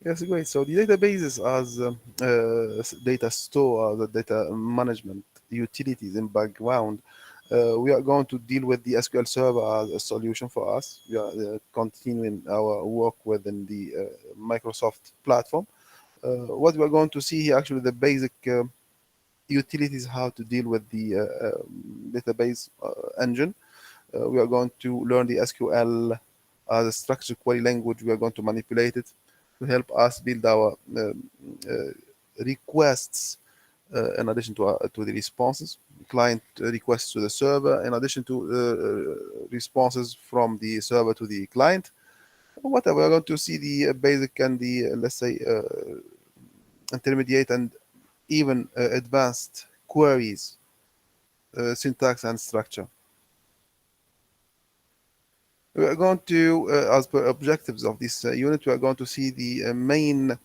Yes, great. So the databases as data store, the data management utilities in background. We are going to deal with the SQL Server as a solution for us. We are continuing our work within the Microsoft platform. What we are going to see here, actually, the basic utilities, how to deal with the database engine. We are going to learn the SQL as a structured query language. We are going to manipulate it to help us build our requests in addition to the responses, client requests to the server, in addition to responses from the server to the client. Whatever, we're going to see the basic and the, let's say, intermediate and even advanced queries, syntax and structure. We are going to, as per objectives of this unit, we are going to see the main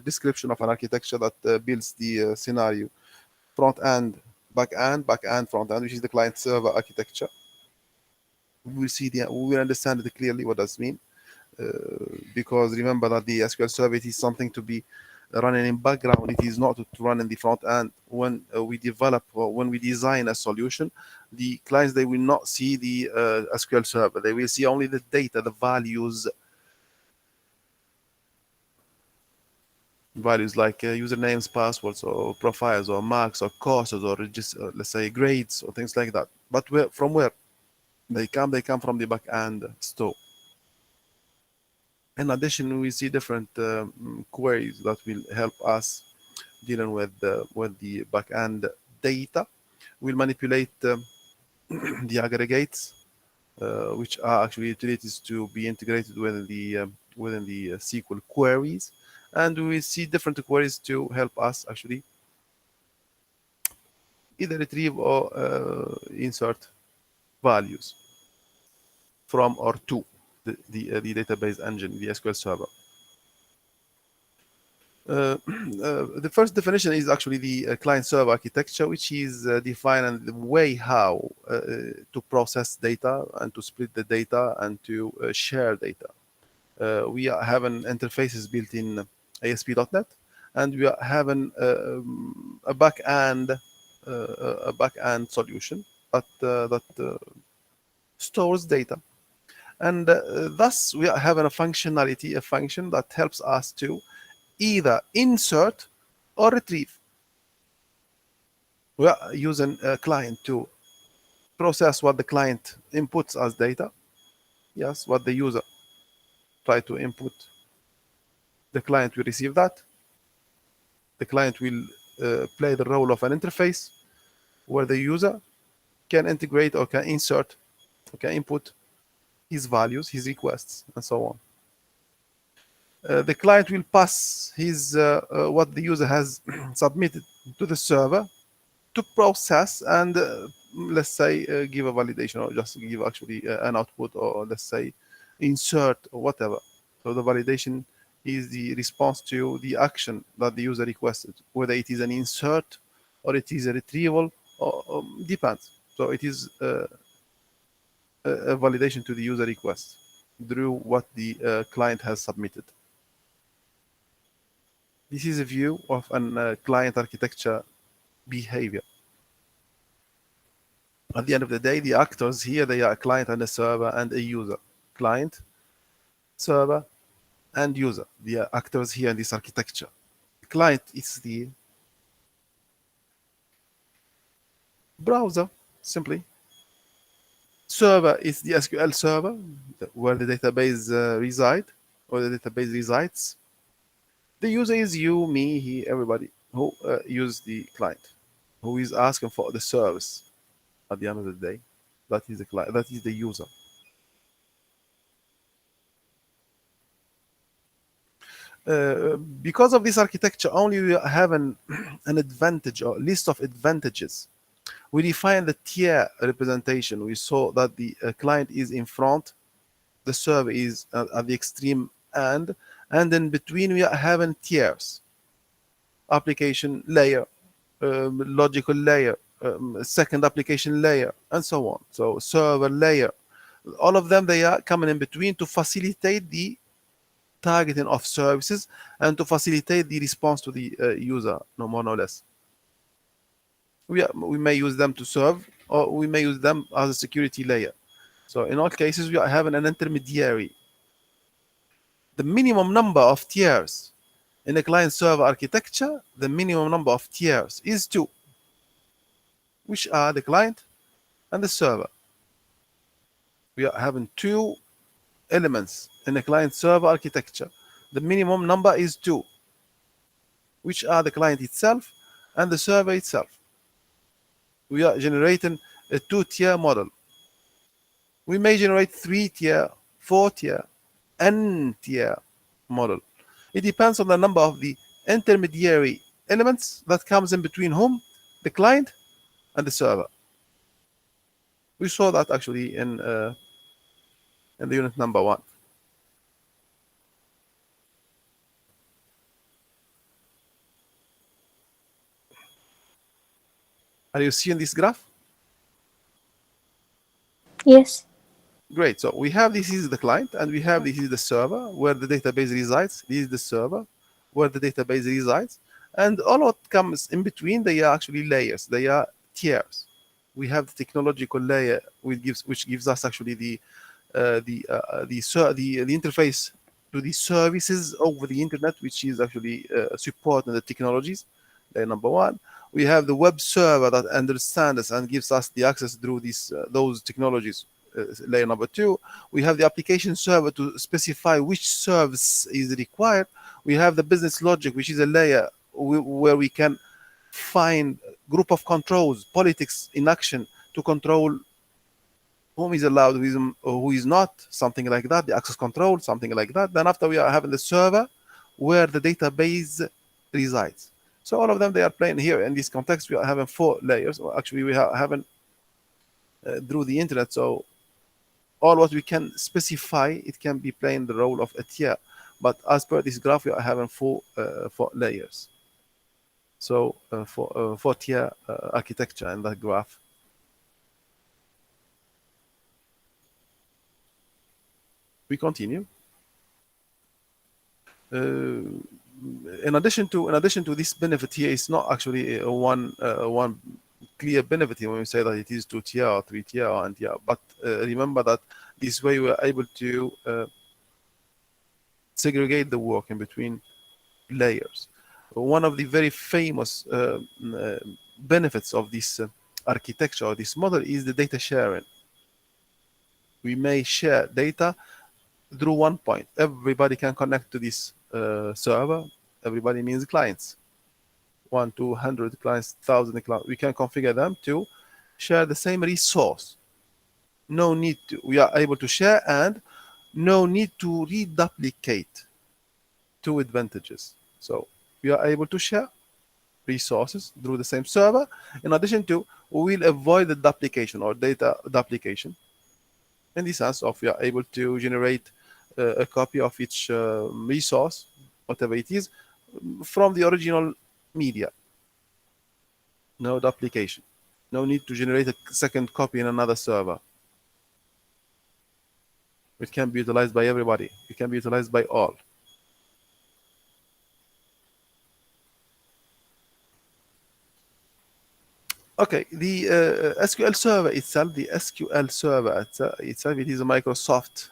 description of an architecture that builds the scenario, front end, back end, front end, which is the client server architecture. We will see we will understand it clearly what does mean, because remember that the SQL Server is something to be running in background. It is not to run in the front end. When we develop or when we design a solution, the clients, they will not see the SQL Server. They will see only the data, the values like usernames, passwords, or profiles, or marks, or courses, or let's say grades, or things like that. But from where they come from the back end store. In addition, we see different queries that will help us dealing with the back-end data. We'll manipulate the aggregates, which are actually utilities to be integrated within the SQL queries, and we see different queries to help us actually either retrieve or insert values from or to the database engine, the SQL Server. The first definition is actually the client-server architecture, which is defining the way how to process data and to split the data and to share data. We are having interfaces built in ASP.NET, and we are having a back-end solution that stores data. And thus, we are having a function that helps us to either insert or retrieve. We are using a client to process what the client inputs as data. Yes, what the user try to input. The client will receive that. The client will play the role of an interface where the user can integrate or can insert or can input his values, his requests, and so on. The client will pass his what the user has submitted to the server to process and let's say give a validation, or just give actually an output, or let's say insert or whatever. So the validation is the response to the action that the user requested, whether it is an insert or it is a retrieval, or depends. So it is a validation to the user request through what the client has submitted. This is a view of a client architecture behavior. At the end of the day, the actors here, they are a client and a server and a user. Client, server, and user. The actors here in this architecture. The client is the browser, simply. Server is the SQL server, where the database resides. The user is you, me, he, everybody who uses the client, who is asking for the service. At the end of the day, that is the client, that is the user. Because of this architecture, only we have an advantage or list of advantages. We define the tier representation. We saw that the client is in front, the server is at the extreme end, and in between we are having tiers: application layer, logical layer, second application layer, and so on. So server layer, all of them, they are coming in between to facilitate the targeting of services, and to facilitate the response to the user, no more, no less. We may use them to serve, or we may use them as a security layer. So in all cases, we are having an intermediary. The minimum number of tiers in a client-server architecture, the minimum number of tiers is 2, which are the client and the server. We are having 2 elements in a client-server architecture. The minimum number is 2, which are the client itself and the server itself. We are generating a 2-tier model. We may generate 3-tier, 4-tier, N-tier model. It depends on the number of the intermediary elements that comes in between whom? The client and the server. We saw that actually in the unit number 1. Are you seeing this graph? Yes. Great. So we have this is the client, and we have this is the server where the database resides. This is the server where the database resides, and all what comes in between, they are actually layers. They are tiers. We have the technological layer, which gives us actually the interface to the services over the internet, which is actually supporting the technologies. Layer number 1. We have the web server that understands us and gives us the access through those technologies. Layer number 2. We have the application server to specify which service is required. We have the business logic, which is a layer where we can find group of controls, politics in action to control whom is allowed, who is not, something like that, the access control, something like that. Then after we are having the server where the database resides. So all of them, they are playing here. In this context, we are having 4 layers. Or actually, we are having through the internet. So all what we can specify, it can be playing the role of a tier. But as per this graph, we are having 4 layers. So 4-tier architecture in that graph. We continue. In addition to this benefit here, it's not actually one clear benefit when we say that it is 2-tier or 3-tier or N-tier. But remember that this way we are able to segregate the work in between layers. One of the very famous benefits of this architecture or this model is the data sharing. We may share data through one point. Everybody can connect to this server. Everybody means clients. 1, 200 clients, 1,000 clients. We can configure them to share the same resource. No need to. We are able to share, and no need to reduplicate. 2 advantages. So we are able to share resources through the same server. In addition to, we will avoid the duplication or data duplication. In the sense of we are able to generate a copy of each resource, whatever it is, from the original media. No duplication. No need to generate a second copy in another server. It can be utilized by everybody. It can be utilized by all. Okay, the SQL Server itself, it is a Microsoft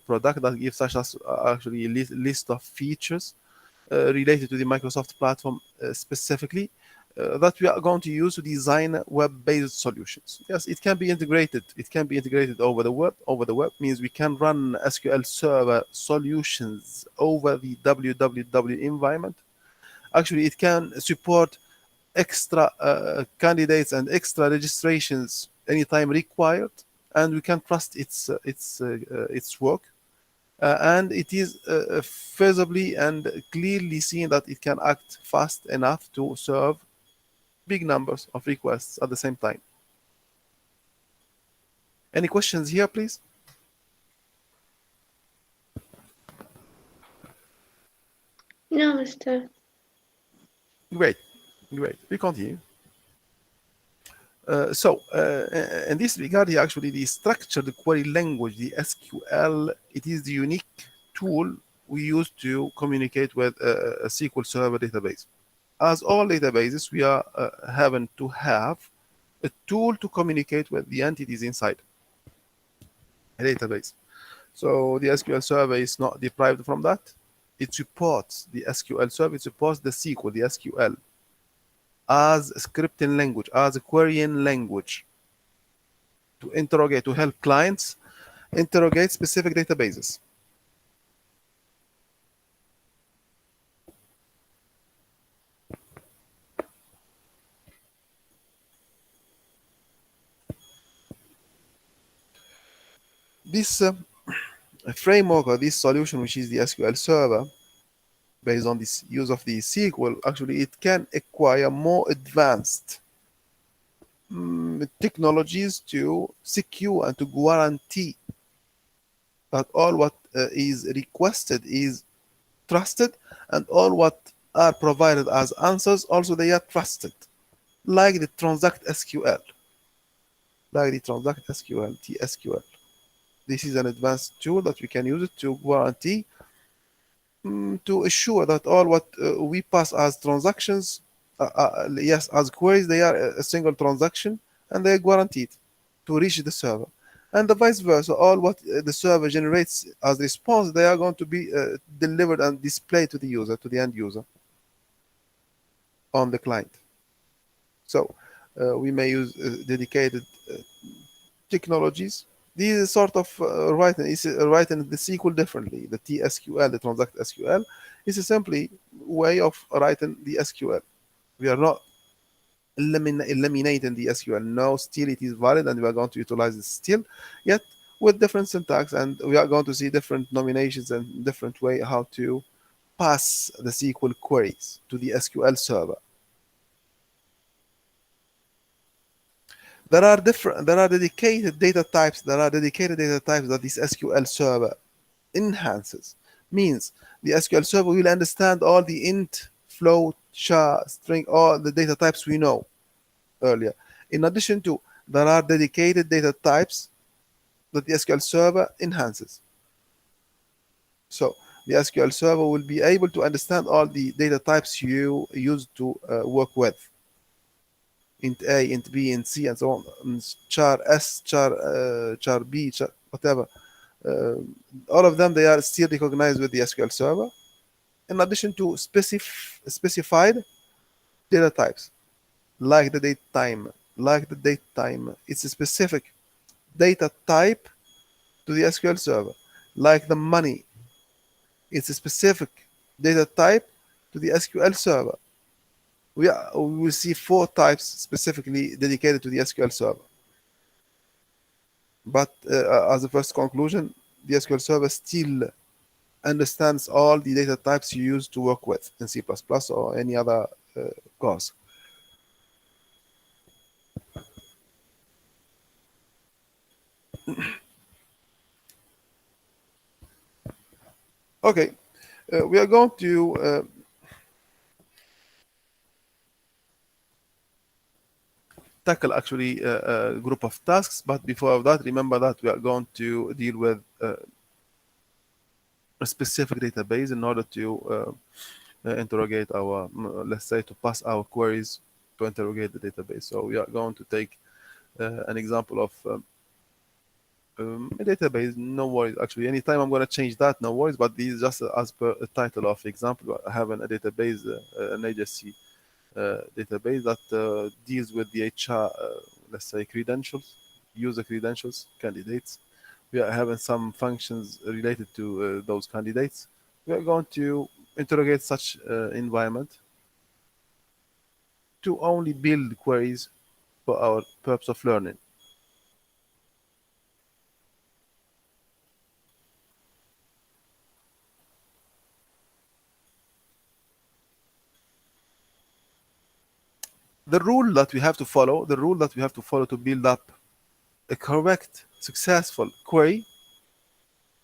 product that gives us actually a list of features related to the Microsoft platform specifically that we are going to use to design web-based solutions. Yes, it can be integrated. It can be integrated over the web. Over the web means we can run SQL Server solutions over the www environment. Actually, it can support extra candidates and extra registrations anytime required, and we can trust its work. And it is feasibly and clearly seen that it can act fast enough to serve big numbers of requests at the same time. Any questions here, please? No, Mr. Great. We continue. In this regard, actually, the structured query language, the SQL, it is the unique tool we use to communicate with a SQL Server database. As all databases, we are having to have a tool to communicate with the entities inside a database. So the SQL Server is not deprived from that. It supports the SQL Server, it supports the SQL, the SQL, as a scripting language, as a querying language to interrogate, to help clients interrogate specific databases. This framework or this solution, which is the SQL Server, based on this use of the SQL, actually it can acquire more advanced technologies to secure and to guarantee that all what is requested is trusted, and all what are provided as answers also they are trusted, like the Transact SQL, TSQL. This is an advanced tool that we can use it to guarantee, to assure that all what we pass as transactions, yes, as queries, they are a single transaction and they are guaranteed to reach the server. And the vice versa, all what the server generates as response, they are going to be delivered and displayed to the user, to the end user on the client. So we may use dedicated technologies. This is sort of writing the SQL differently. The TSQL, the Transact SQL, is a simply way of writing the SQL. We are not eliminating the SQL. No, still it is valid, and we are going to utilize it still, yet with different syntax, and we are going to see different nominations and different way how to pass the SQL queries to the SQL server. There are dedicated data types. That this SQL server enhances. Means the SQL server will understand all the int, float, char, string, all the data types we know earlier. In addition to, there are dedicated data types that the SQL server enhances. So the SQL server will be able to understand all the data types you use to work with. Int A, int B, int C, and so on, char S, char B, char whatever. All of them, they are still recognized with the SQL Server, in addition to specified data types, like the date time. It's a specific data type to the SQL Server. Like the money, it's a specific data type to the SQL Server. We will see 4 types specifically dedicated to the SQL Server. But as a first conclusion, the SQL Server still understands all the data types you use to work with in C++ or any other course. Okay, we are going to tackle actually a group of tasks, but before that, remember that we are going to deal with a specific database in order to interrogate our, let's say, to pass our queries to interrogate the database. So we are going to take an example of a database. No worries, actually, anytime I'm going to change that, no worries, but this is just as per a title of example. I have a database, an agency database that deals with the HR, let's say, credentials, user credentials, candidates. We are having some functions related to those candidates. We are going to interrogate such environment to only build queries for our purpose of learning. The rule that we have to follow to build up a correct, successful query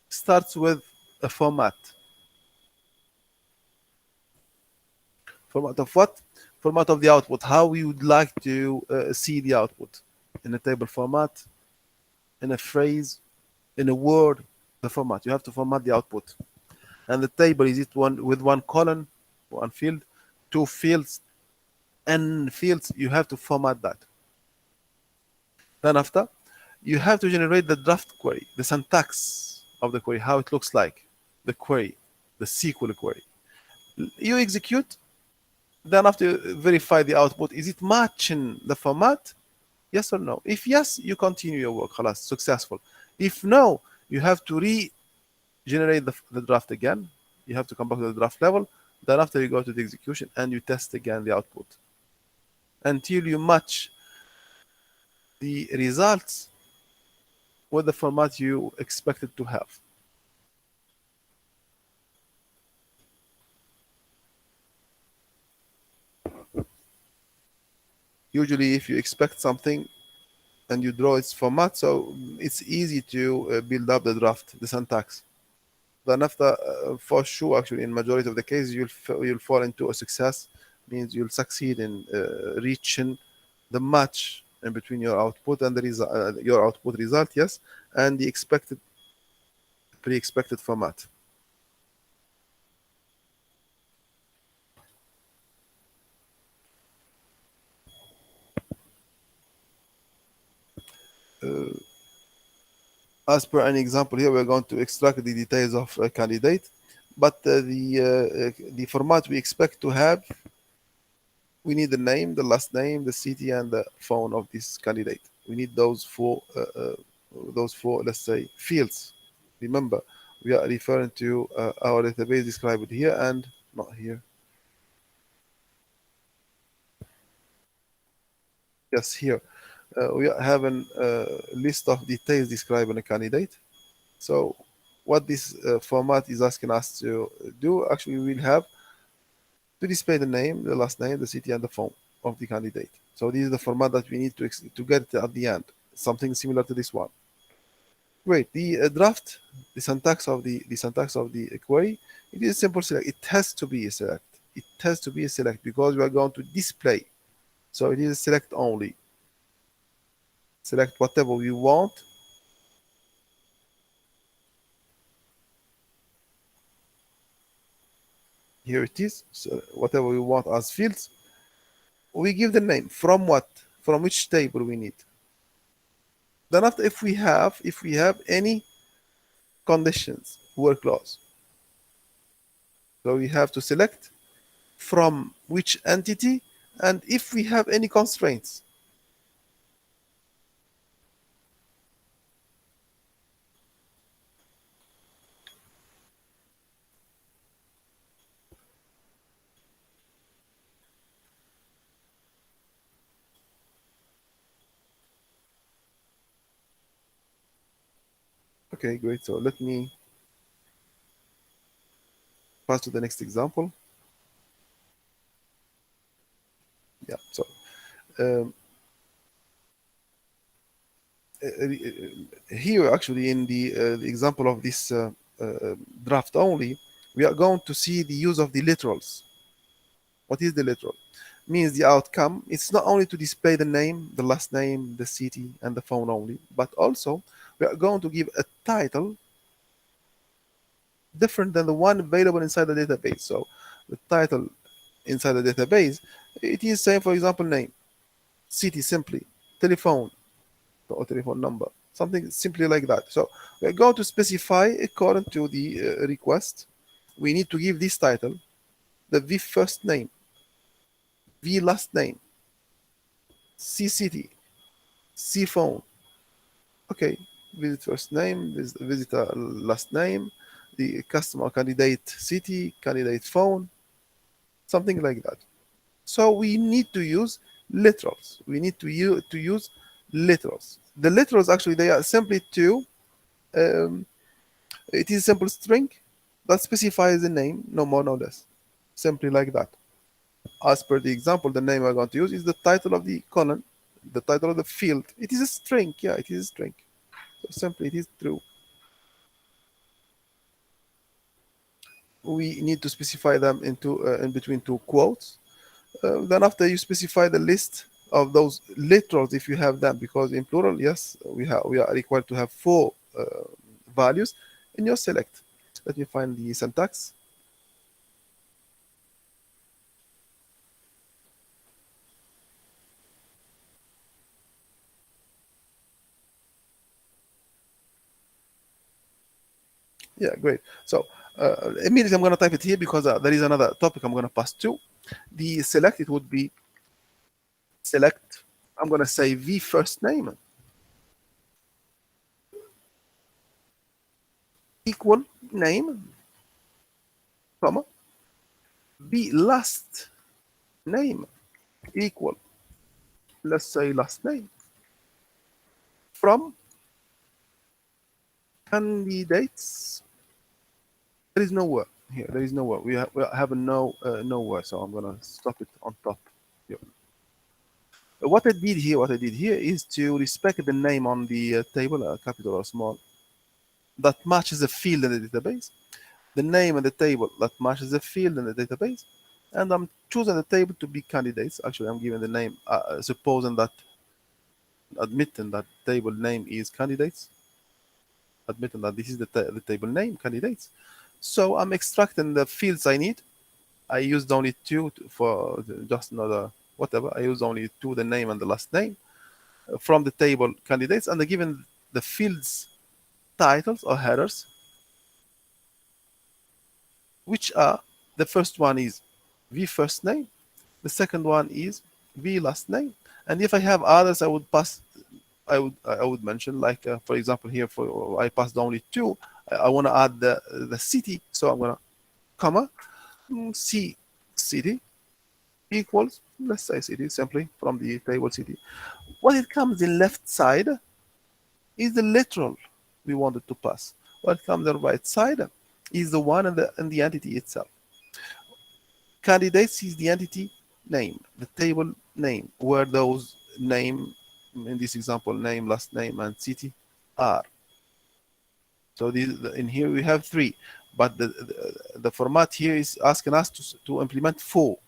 starts with a format. Format of what? Format of the output. How we would like to see the output. In a table format, in a phrase, in a word, the format. You have to format the output. And the table is it one with one column, one field, two fields, n fields. You have to format that. Then after, you have to generate the draft query, the syntax of the query, how it looks like, the query, the SQL query. You execute. Then after you verify the output, is it matching the format? Yes or no? If yes, you continue your work. خلاص, successful. If no, you have to regenerate the draft again. You have to come back to the draft level. Then after you go to the execution and you test again the output until you match the results with the format you expected to have. Usually, if you expect something and you draw its format, so it's easy to build up the draft, the syntax. Then after, for sure, actually, in majority of the cases, you'll fall into a success, means you'll succeed in reaching the match in between your output and the your output result, yes, and the pre-expected format. As per an example here, we're going to extract the details of a candidate, but the format we expect to have, we need the name, the last name, the city, and the phone of this candidate. We need those four, let's say, fields. Remember, we are referring to our database described here and not here. Yes, here. We have a list of details describing a candidate. So what this format is asking us to do, actually we will have to display the name, the last name, the city, and the phone of the candidate. So this is the format that we need to get at the end, something similar to this one. Great. The draft, the syntax of the query, it is simple select. It has to be a select. It has to be a select because we are going to display. So it is a select only. Select whatever we want. Here it is. So whatever we want as fields. We give the name. From what? From which table we need. Then after, if we have any conditions, were clause. So we have to select from which entity and if we have any constraints. Okay, great. So let me pass to the next example. Yeah, so here actually in the example of this draft only, we are going to see the use of the literals. What is the literal? Means the outcome, it's not only to display the name, the last name, the city, and the phone only, but also we are going to give a title different than the one available inside the database. So the title inside the database, it is saying, for example, name, city simply, telephone or telephone number, something simply like that. So we're going to specify according to the request. We need to give this title, the V first name, V last name, C city, C phone. Okay, visit first name, visitor last name, the customer candidate city, candidate phone, something like that. So we need to use literals. We need to use literals. The literals actually they are simply two. It is a simple string that specifies the name, no more, no less. Simply like that. As per the example, the name I'm going to use is the title of the column, the title of the field. It is a string. Yeah, it is a string. So simply it is true. We need to specify them into in between two quotes. Then after you specify the list of those literals if you have them, because in plural, yes, we are required to have four values in your select. Let me find the syntax. Yeah, great. So immediately I'm going to type it here because there is another topic I'm going to pass to. The select, it would be select. I'm going to say the first name equal name, comma, the last name equal, let's say last name, from candidates. There is no word here. There is no word. We have a no word, so I'm going to stop it on top here. What I did here is to respect the name on the table, capital or small, that matches the field in the database, the name in the table that matches the field in the database, and I'm choosing the table to be candidates. Actually, I'm giving the name, supposing that, admitting that table name is candidates, admitting that this is the table name, candidates. So I'm extracting the fields I need. I used only two for just another whatever. I used only two, the name and the last name, from the table candidates, and given the fields titles or headers, which are, the first one is the first name, the second one is the last name, and if I have others, I would pass. I would mention, like for example here, for I passed only two. I want to add the city, so I'm gonna comma c city equals, let's say city simply from the table city. What it comes in left side is the literal we wanted to pass. What comes on the right side is the one and the entity itself. Candidates is the entity name, the table name, where those name, in this example, name, last name, and city are. So in here we have three, but the format here is asking us to implement four.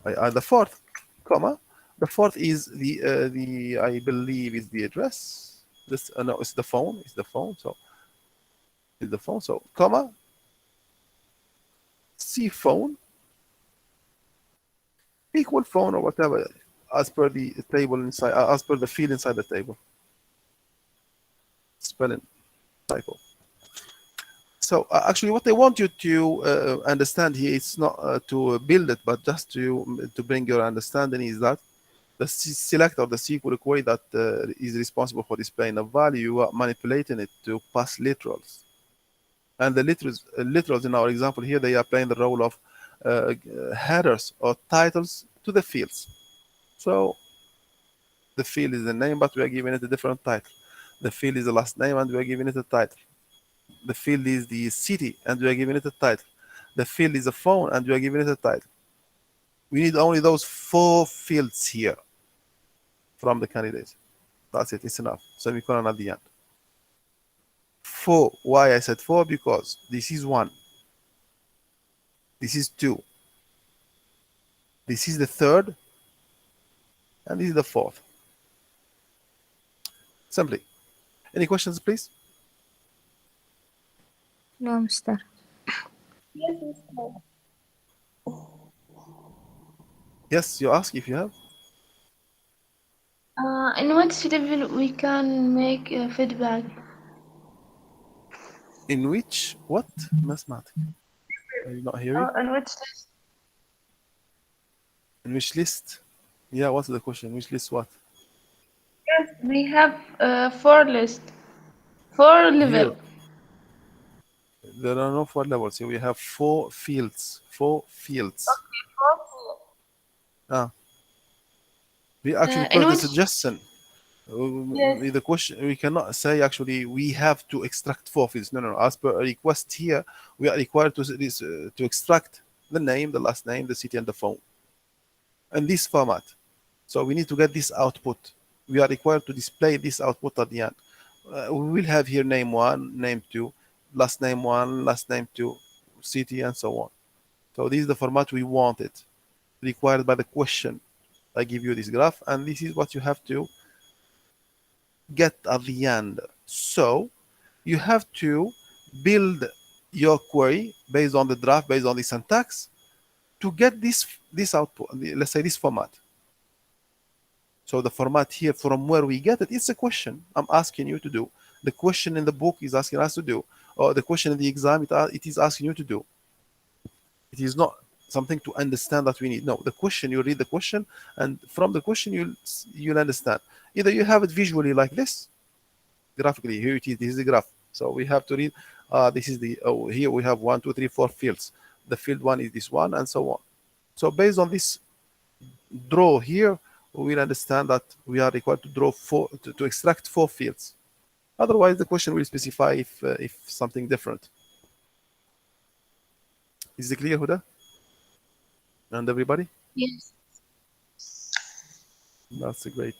I add the fourth, comma. The fourth is the I believe is the address. This no, it's the phone. It's the phone. So it's the phone. So comma. C phone equal phone or whatever, as per the table inside, as per the field inside the table. Spelling typo. So actually, what I want you to understand here, it's not to build it, but just to bring your understanding, is that the select of the SQL query that is responsible for displaying a value, you are manipulating it to pass literals. And the literals in our example here, they are playing the role of headers or titles to the fields. So the field is the name, but we are giving it a different title. The field is the last name, and we are giving it a title. The field is the city, and we are giving it a title. The field is a phone, and we are giving it a title. We need only those four fields here from the candidate. That's it. It's enough. Semicolon at the end. 4. Why I said 4? Because this is 1. This is 2. This is the third. And this is the fourth. Simply. Any questions, please? No, Mister. Yes, Mister. Yes, you ask if you have. In which level we can make feedback? In which what? Mathematics. Are you not hearing? In which list? In which list? Yeah, what's the question? Which list what? Yes, we have 4 lists. 4 level. Here. There are no 4 levels. Here we have 4 fields. 4 fields. Okay, 4 fields. We actually in put the which... suggestion. Yes. The question, we cannot say actually we have to extract 4 fields. No. As per a request here, we are required to extract the name, the last name, the city, and the phone in this format. So we need to get this output. We are required to display this output at the end. We will have here name 1, name 2, last name 1, last name 2, city, and so on. So this is the format we wanted, required by the question. I give you this graph, and this is what you have to get at the end. So you have to build your query based on the draft, based on the syntax, to get this output, let's say this format. So the format here, from where we get it, it's a question I'm asking you to do. The question in the book is asking us to do, or the question in the exam, it is asking you to do. It is not something to understand that we need. No, the question, you read the question, and from the question you'll understand. Either you have it visually like this, graphically. Here it is. This is the graph. So we have to read. This is the. Oh, here we have 1, 2, 3, 4 fields. The field 1 is this one, and so on. So based on this draw here, we will understand that we are required to draw to extract 4 fields. Otherwise, the question will specify if something different. Is it clear, Huda? And everybody? Yes. That's great.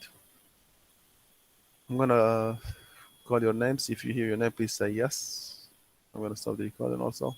I'm gonna call your names. If you hear your name, please say yes. I'm gonna stop the recording also.